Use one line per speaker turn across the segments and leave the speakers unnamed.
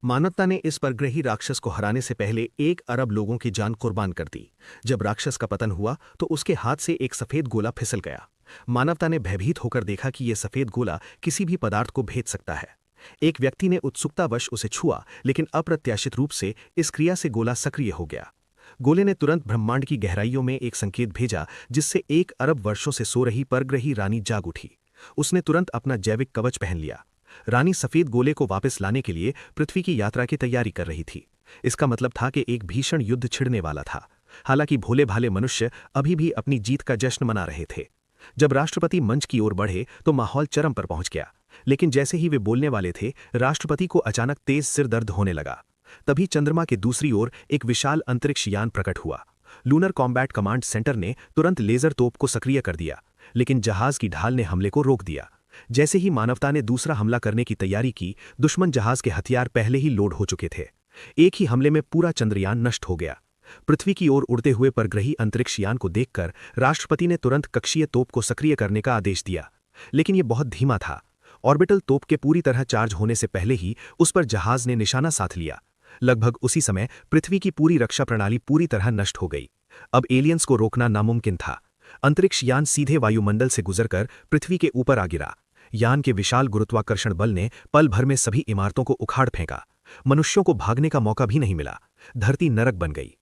मानवता ने इस परग्रही राक्षस को हराने से पहले 1 अरब लोगों की जान कुर्बान कर दी। जब राक्षस का पतन हुआ तो उसके हाथ से एक सफेद गोला फिसल गया। मानवता ने भयभीत होकर देखा कि यह सफेद गोला किसी भी पदार्थ को भेद सकता है। एक व्यक्ति ने उत्सुकतावश उसे छुआ, लेकिन अप्रत्याशित रूप से इस क्रिया से गोला सक्रिय हो गया। गोले ने तुरंत ब्रह्मांड की गहराइयों में एक संकेत भेजा, जिससे 1 अरब वर्षों से सो रही परग्रही रानी जाग उठी। उसने तुरंत अपना जैविक कवच पहन लिया। रानी सफेद गोले को वापस लाने के लिए पृथ्वी की यात्रा की तैयारी कर रही थी। इसका मतलब था कि एक भीषण युद्ध छिड़ने वाला था। हालांकि भोले भाले मनुष्य अभी भी अपनी जीत का जश्न मना रहे थे। जब राष्ट्रपति मंच की ओर बढ़े तो माहौल चरम पर पहुंच गया, लेकिन जैसे ही वे बोलने वाले थे, राष्ट्रपति को अचानक तेज सिर दर्द होने लगा। तभी चंद्रमा के दूसरी ओर एक विशाल अंतरिक्ष यान प्रकट हुआ। लूनर कॉम्बैट कमांड सेंटर ने तुरंत लेजर तोप को सक्रिय कर दिया, लेकिन जहाज की ढाल ने हमले को रोक दिया। जैसे ही मानवता ने दूसरा हमला करने की तैयारी की, दुश्मन जहाज के हथियार पहले ही लोड हो चुके थे। एक ही हमले में पूरा चंद्रयान नष्ट हो गया। पृथ्वी की ओर उड़ते हुए परग्रही अंतरिक्ष यान को देखकर राष्ट्रपति ने तुरंत कक्षीय तोप को सक्रिय करने का आदेश दिया, लेकिन यह बहुत धीमा था। ऑर्बिटल तोप के पूरी तरह चार्ज होने से पहले ही उस पर जहाज ने निशाना साध लिया। लगभग उसी समय पृथ्वी की पूरी रक्षा प्रणाली पूरी तरह नष्ट हो गई। अब एलियंस को रोकना नामुमकिन था। अंतरिक्ष यान सीधे वायुमंडल से गुजरकर पृथ्वी के ऊपर आ गिरा। यान के विशाल गुरुत्वाकर्षण बल ने पल भर में सभी इमारतों को उखाड़ फेंका। मनुष्यों को भागने का मौका भी नहीं मिला। धरती नरक बन गई।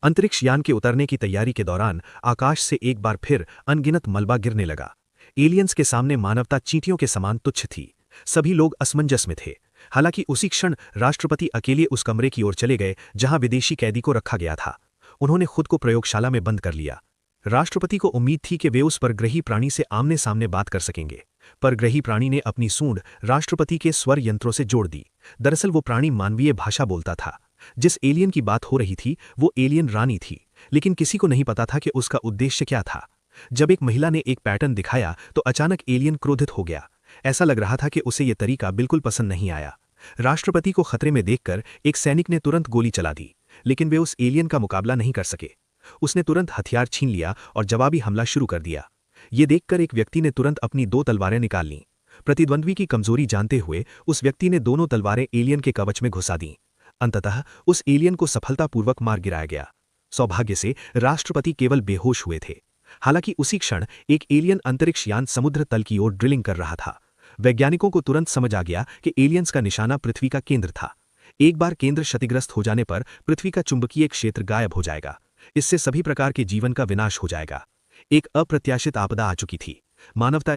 अंतरिक्ष यान के उतरने की तैयारी के दौरान आकाश से एक बार फिर अनगिनत मलबा गिरने लगा। एलियंस के सामने मानवता चींटियों के समान तुच्छ थी। सभी लोग असमंजस में थे। हालांकि उसी क्षण राष्ट्रपति अकेले उस कमरे की ओर चले गए जहां विदेशी कैदी को रखा गया था। उन्होंने खुद को प्रयोगशाला में बंद कर लिया। राष्ट्रपति को उम्मीद थी कि वे उस परग्रही प्राणी से आमने सामने बात कर सकेंगे। परग्रही प्राणी ने अपनी सूंड राष्ट्रपति के स्वर यंत्रों से जोड़ दी। दरअसल वो प्राणी मानवीय भाषा बोलता था। जिस एलियन की बात हो रही थी वो एलियन रानी थी, लेकिन किसी को नहीं पता था कि उसका उद्देश्य क्या था। जब एक महिला ने एक पैटर्न दिखाया तो अचानक एलियन क्रोधित हो गया। ऐसा लग रहा था कि उसे यह तरीका बिल्कुल पसंद नहीं आया। राष्ट्रपति को खतरे में देखकर एक सैनिक ने तुरंत गोली चला दी, लेकिन वे उस एलियन का मुकाबला नहीं कर सके। उसने तुरंत हथियार छीन लिया और जवाबी हमला शुरू कर दिया। ये देखकर एक व्यक्ति ने तुरंत अपनी 2 तलवारें निकाल लीं। प्रतिद्वंद्वी की कमजोरी जानते हुए उस व्यक्ति ने दोनों तलवारें एलियन के कवच में घुसा दीं। अंततः उस एलियन को सफलतापूर्वक मार गिराया गया। सौभाग्य से राष्ट्रपति केवल बेहोश हुए थे। हालांकि उसी क्षण एक एलियन अंतरिक्ष यान समुद्र तल की ओर ड्रिलिंग कर रहा था। वैज्ञानिकों को तुरंत समझ आ गया कि एलियंस का निशाना पृथ्वी का केंद्र था। एक बार केंद्र क्षतिग्रस्त हो जाने पर पृथ्वी का चुंबकीय क्षेत्र गायब हो जाएगा। इससे सभी प्रकार के जीवन का विनाश हो जाएगा। एक अप्रत्याशित आपदा आ चुकी थी। मानवता